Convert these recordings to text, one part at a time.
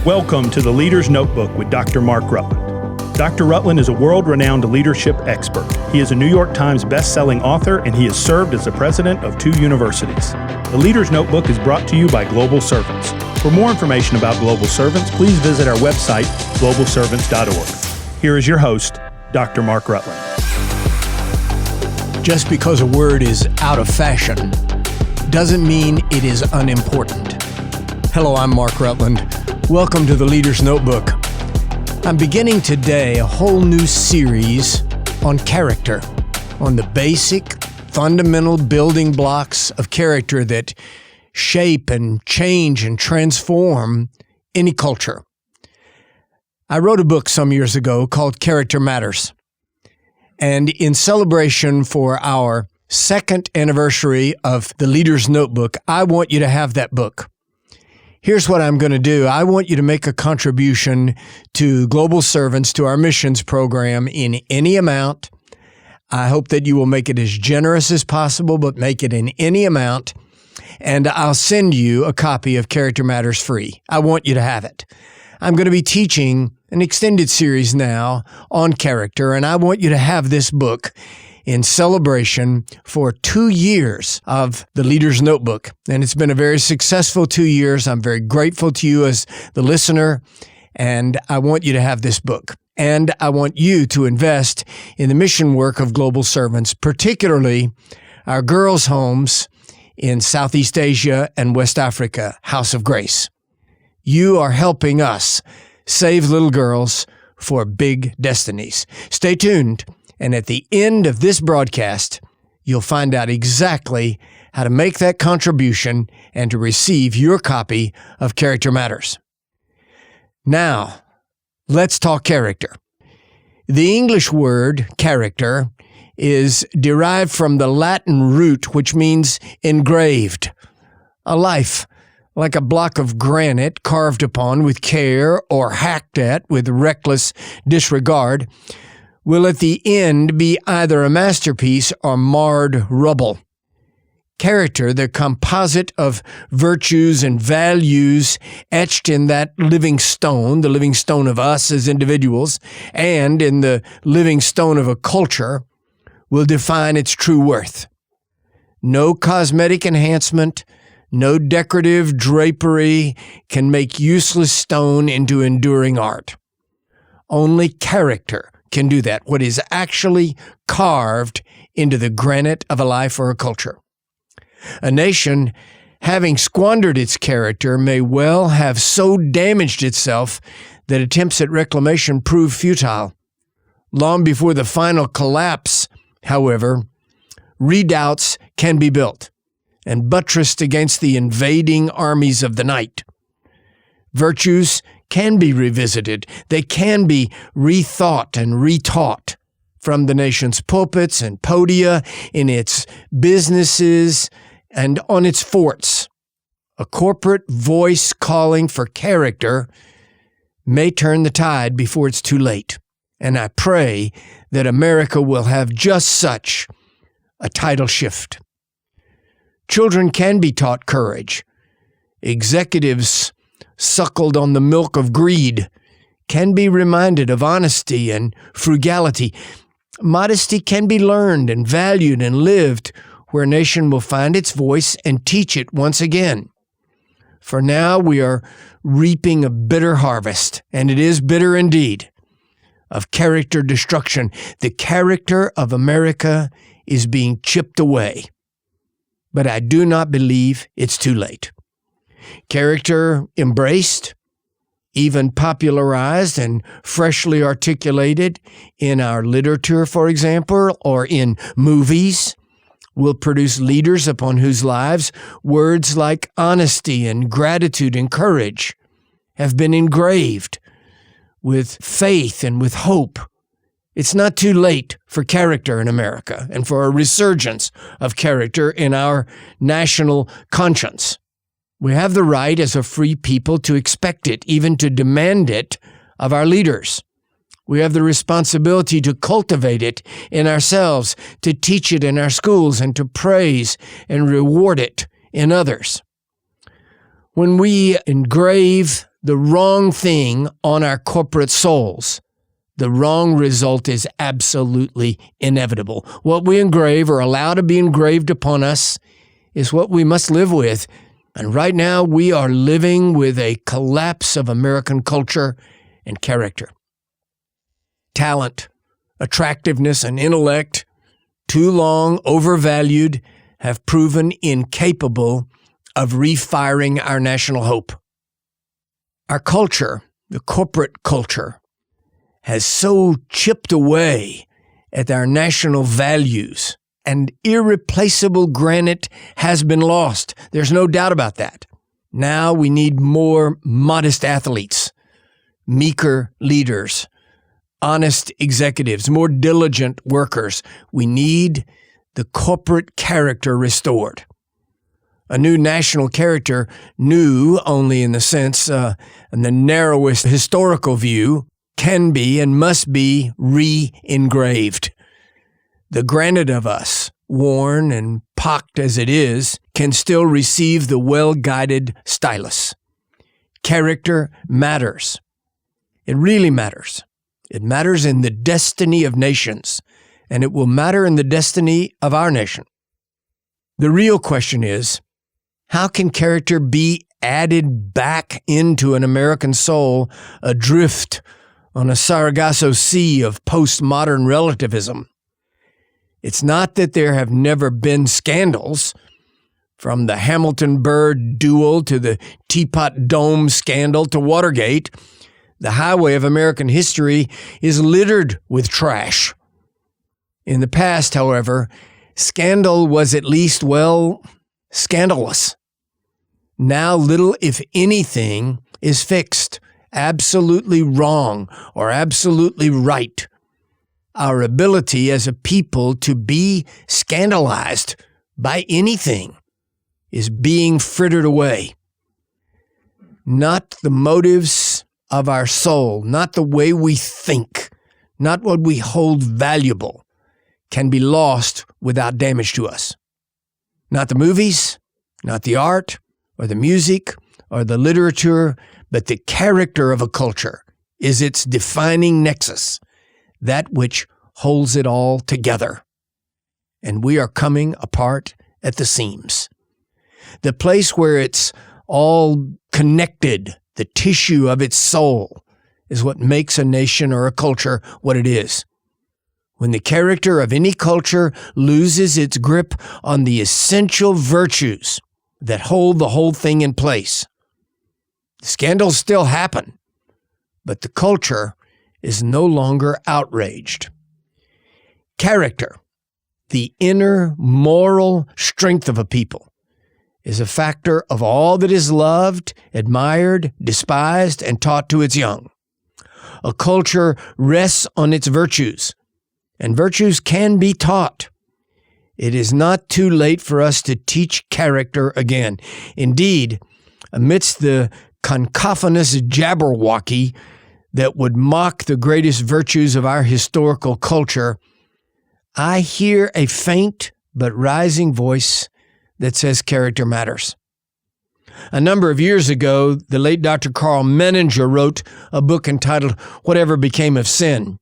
Welcome to the Leader's Notebook with Dr. Mark Rutland. Dr. Rutland is a world-renowned leadership expert. He is a New York Times best-selling author, and he has served as the president of 2 universities. The Leader's Notebook is brought to you by Global Servants. For more information about Global Servants, please visit our website, globalservants.org. Here is your host, Dr. Mark Rutland. Just because a word is out of fashion doesn't mean it is unimportant. Hello, I'm Mark Rutland. Welcome to the Leader's Notebook. I'm beginning today a whole new series on character, on the basic, fundamental building blocks of character that shape and change and transform any culture. I wrote a book some years ago called Character Matters. And in celebration for our 2nd anniversary of the Leader's Notebook, I want you to have that book. Here's what I'm going to do. I want you to make a contribution to Global Servants, to our missions program in any amount. I hope that you will make it as generous as possible, but make it in any amount. And I'll send you a copy of Character Matters free. I want you to have it. I'm going to be teaching an extended series now on character, and I want you to have this book in celebration for 2 years of the Leader's Notebook. And it's been a very successful 2 years. I'm very grateful to you as the listener, and I want you to have this book. And I want you to invest in the mission work of Global Servants, particularly our girls' homes in Southeast Asia and West Africa, House of Grace. You are helping us save little girls for big destinies. Stay tuned. And at the end of this broadcast, you'll find out exactly how to make that contribution and to receive your copy of Character Matters. Now, let's talk character. The English word character is derived from the Latin root, which means engraved. A life, like a block of granite carved upon with care or hacked at with reckless disregard, will at the end be either a masterpiece or marred rubble. Character, the composite of virtues and values etched in that living stone, the living stone of us as individuals, and in the living stone of a culture, will define its true worth. No cosmetic enhancement, no decorative drapery can make useless stone into enduring art. Only character can do that, what is actually carved into the granite of a life or a culture. A nation, having squandered its character, may well have so damaged itself that attempts at reclamation prove futile. Long before the final collapse, however, redoubts can be built and buttressed against the invading armies of the night. Virtues can be revisited. They can be rethought and retaught from the nation's pulpits and podia, in its businesses, and on its forts. A corporate voice calling for character may turn the tide before it's too late. And I pray that America will have just such a tidal shift. Children can be taught courage. Executives suckled on the milk of greed can be reminded of honesty and frugality. Modesty can be learned and valued and lived where a nation will find its voice and teach it once again. For now we are reaping a bitter harvest, and it is bitter indeed, of character destruction. The character of America is being chipped away, but I do not believe it's too late. Character embraced, even popularized and freshly articulated in our literature, for example, or in movies, will produce leaders upon whose lives words like honesty and gratitude and courage have been engraved with faith and with hope. It's not too late for character in America and for a resurgence of character in our national conscience. We have the right as a free people to expect it, even to demand it of our leaders. We have the responsibility to cultivate it in ourselves, to teach it in our schools, and to praise and reward it in others. When we engrave the wrong thing on our corporate souls, the wrong result is absolutely inevitable. What we engrave or allow to be engraved upon us is what we must live with. And right now we are living with a collapse of American culture and character. Talent, attractiveness, and intellect, too long overvalued, have proven incapable of refiring our national hope. Our culture, the corporate culture, has so chipped away at our national values, and irreplaceable granite has been lost. There's no doubt about that. Now we need more modest athletes, meeker leaders, honest executives, more diligent workers. We need the corporate character restored. A new national character, new only in the sense, in the narrowest historical view, can be and must be re-engraved. The granite of us, worn and pocked as it is, can still receive the well-guided stylus. Character matters. It really matters. It matters in the destiny of nations, and it will matter in the destiny of our nation. The real question is, how can character be added back into an American soul adrift on a Sargasso Sea of postmodern relativism? It's not that there have never been scandals, from the Hamilton-Burr duel to the Teapot Dome scandal to Watergate. The highway of American history is littered with trash. In the past, however, scandal was at least, scandalous. Now little, if anything, is fixed, absolutely wrong, or absolutely right. Our ability as a people to be scandalized by anything is being frittered away. Not the motives of our soul, not the way we think, not what we hold valuable, can be lost without damage to us. Not the movies, not the art, or the music, or the literature, but the character of a culture is its defining nexus, that which holds it all together. And we are coming apart at the seams. The place where it's all connected, the tissue of its soul, is what makes a nation or a culture what it is. When the character of any culture loses its grip on the essential virtues that hold the whole thing in place, scandals still happen, but the culture is no longer outraged. Character, the inner moral strength of a people, is a factor of all that is loved, admired, despised, and taught to its young. A culture rests on its virtues, and virtues can be taught. It is not too late for us to teach character again. Indeed, amidst the cacophonous jabberwocky that would mock the greatest virtues of our historical culture, I hear a faint but rising voice that says character matters. A number of years ago, the late Dr. Carl Menninger wrote a book entitled Whatever Became of Sin.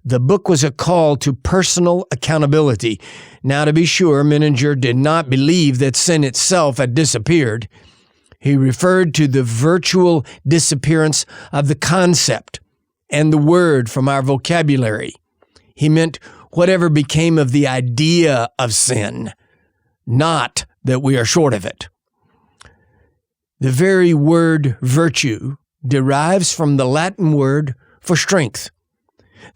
The book was a call to personal accountability. Now, to be sure, Menninger did not believe that sin itself had disappeared. He referred to the virtual disappearance of the concept and the word from our vocabulary. He meant whatever became of the idea of sin, not that we are short of it. The very word virtue derives from the Latin word for strength.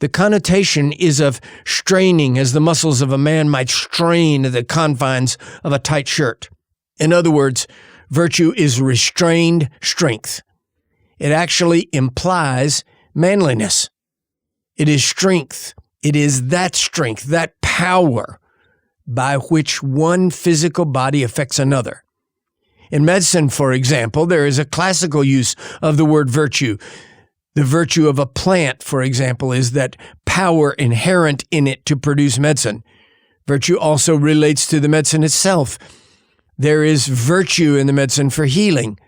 The connotation is of straining as the muscles of a man might strain at the confines of a tight shirt. In other words, virtue is restrained strength. It actually implies manliness. It is strength. It is that strength, that power by which one physical body affects another. In medicine, for example, there is a classical use of the word virtue. The virtue of a plant, for example, is that power inherent in it to produce medicine. Virtue also relates to the medicine itself. There is virtue in the medicine for healing,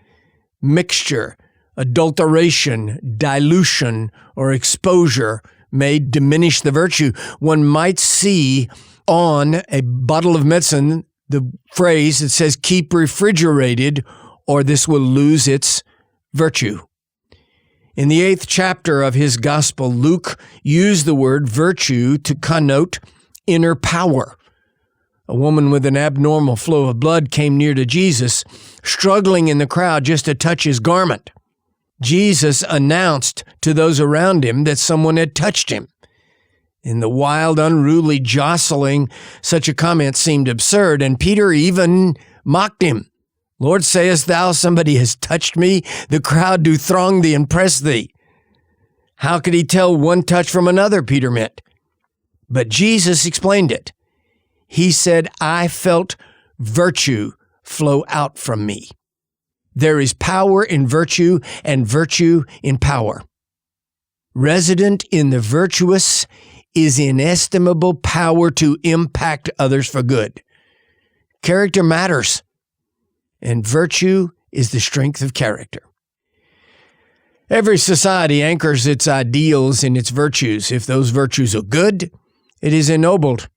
mixture, adulteration, dilution, or exposure may diminish the virtue. One might see on a bottle of medicine the phrase that says, keep refrigerated, or this will lose its virtue. In the 8th chapter of his gospel, Luke used the word virtue to connote inner power. A woman with an abnormal flow of blood came near to Jesus, struggling in the crowd just to touch his garment. Jesus announced to those around him that someone had touched him. In the wild, unruly jostling, such a comment seemed absurd, and Peter even mocked him. Lord, sayest thou, somebody has touched me? The crowd do throng thee and press thee. How could he tell one touch from another, Peter meant. But Jesus explained it. He said, I felt virtue flow out from me. There is power in virtue and virtue in power. Resident in the virtuous is inestimable power to impact others for good. Character matters, and virtue is the strength of character. Every society anchors its ideals in its virtues. If those virtues are good, it is ennobled.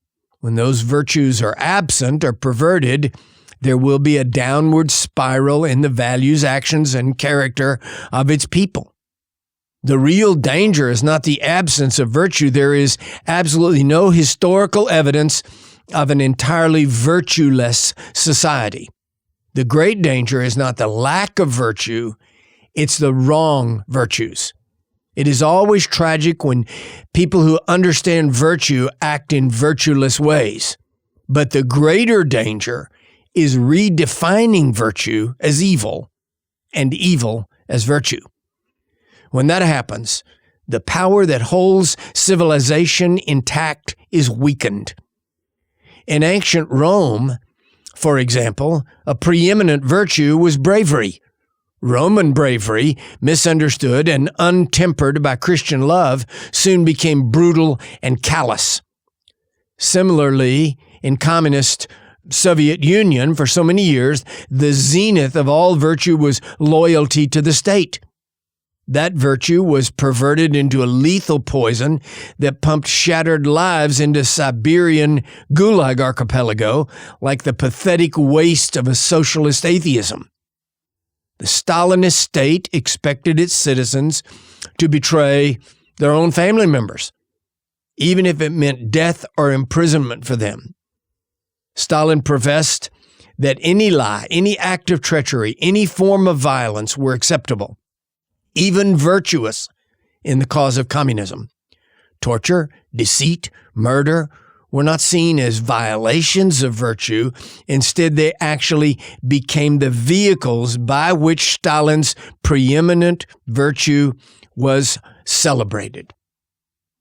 When those virtues are absent or perverted, there will be a downward spiral in the values, actions, and character of its people. The real danger is not the absence of virtue. There is absolutely no historical evidence of an entirely virtueless society. The great danger is not the lack of virtue, it's the wrong virtues. It is always tragic when people who understand virtue act in virtueless ways. But the greater danger is redefining virtue as evil and evil as virtue. When that happens, the power that holds civilization intact is weakened. In ancient Rome, for example, a preeminent virtue was bravery. Roman bravery, misunderstood and untempered by Christian love, soon became brutal and callous. Similarly, in communist Soviet Union, for so many years, the zenith of all virtue was loyalty to the state. That virtue was perverted into a lethal poison that pumped shattered lives into Siberian Gulag archipelago like the pathetic waste of a socialist atheism. The Stalinist state expected its citizens to betray their own family members, even if it meant death or imprisonment for them. Stalin professed that any lie, any act of treachery, any form of violence were acceptable, even virtuous, in the cause of communism. Torture, deceit, murder were not seen as violations of virtue. Instead, they actually became the vehicles by which Stalin's preeminent virtue was celebrated.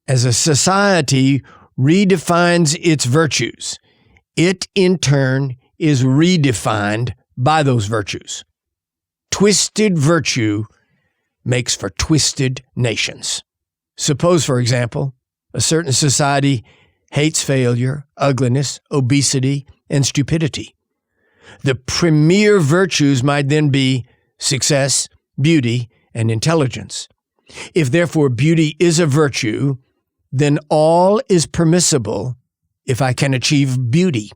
As a society redefines its virtues, it in turn is redefined by those virtues. Twisted virtue makes for twisted nations. Suppose, for example, a certain society hates failure, ugliness, obesity, and stupidity. The premier virtues might then be success, beauty, and intelligence. If therefore beauty is a virtue, then all is permissible if I can achieve beauty,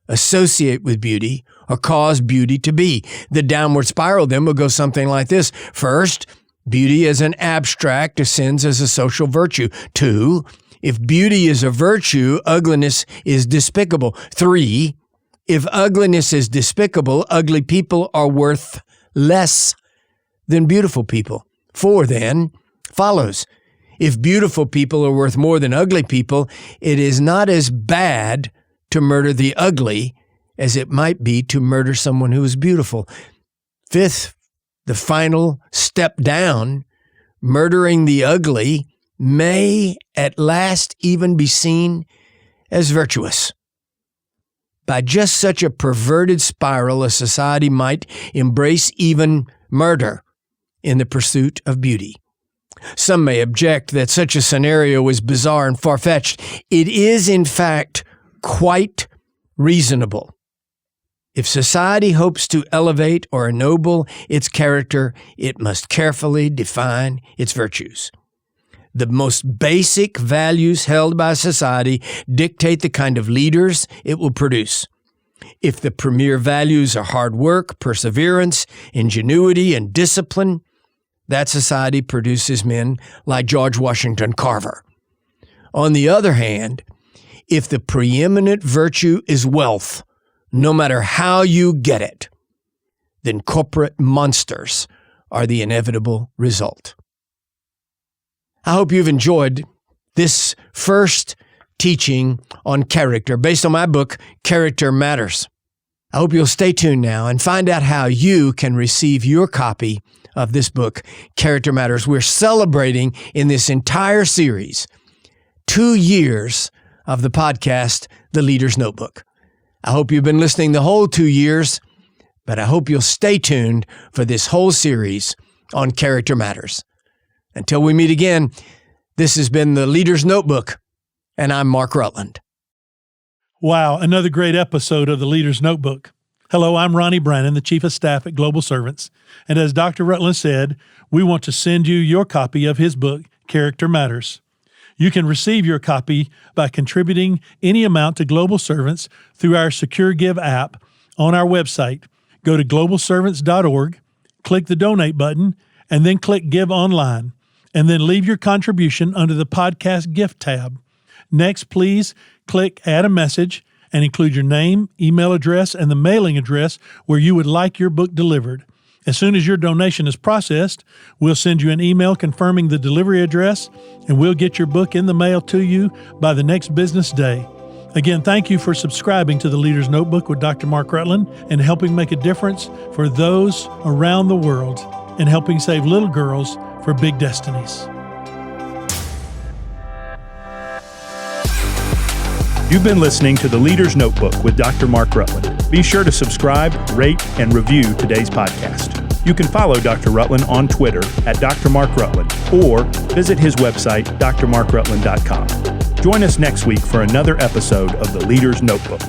associate with beauty, or cause beauty to be. The downward spiral then will go something like this. First, beauty as an abstract ascends as a social virtue. 2, if beauty is a virtue, ugliness is despicable. 3, if ugliness is despicable, ugly people are worth less than beautiful people. 4 then follows. If beautiful people are worth more than ugly people, it is not as bad to murder the ugly as it might be to murder someone who is beautiful. 5th, the final step down, murdering the ugly may at last even be seen as virtuous. By just such a perverted spiral, a society might embrace even murder in the pursuit of beauty. Some may object that such a scenario is bizarre and far-fetched. It is, in fact, quite reasonable. If society hopes to elevate or ennoble its character, it must carefully define its virtues. The most basic values held by society dictate the kind of leaders it will produce. If the premier values are hard work, perseverance, ingenuity, and discipline, that society produces men like George Washington Carver. On the other hand, if the preeminent virtue is wealth, no matter how you get it, then corporate monsters are the inevitable result. I hope you've enjoyed this first teaching on character based on my book, Character Matters. I hope you'll stay tuned now and find out how you can receive your copy of this book, Character Matters. We're celebrating in this entire series 2 years of the podcast, The Leader's Notebook. I hope you've been listening the whole 2 years, but I hope you'll stay tuned for this whole series on Character Matters. Until we meet again, this has been The Leader's Notebook, and I'm Mark Rutland. Wow, another great episode of The Leader's Notebook. Hello, I'm Ronnie Brannon, the Chief of Staff at Global Servants, and as Dr. Rutland said, we want to send you your copy of his book, Character Matters. You can receive your copy by contributing any amount to Global Servants through our Secure Give app on our website. Go to globalservants.org, click the Donate button, and then click Give Online, and then leave your contribution under the Podcast Gift tab. Next, please click Add a Message and include your name, email address, and the mailing address where you would like your book delivered. As soon as your donation is processed, we'll send you an email confirming the delivery address, and we'll get your book in the mail to you by the next business day. Again, thank you for subscribing to The Leader's Notebook with Dr. Mark Rutland and helping make a difference for those around the world and helping save little girls for big destinies. You've been listening to The Leader's Notebook with Dr. Mark Rutland. Be sure to subscribe, rate, and review today's podcast. You can follow Dr. Rutland on Twitter at Dr. Mark Rutland or visit his website, drmarkrutland.com. Join us next week for another episode of The Leader's Notebook.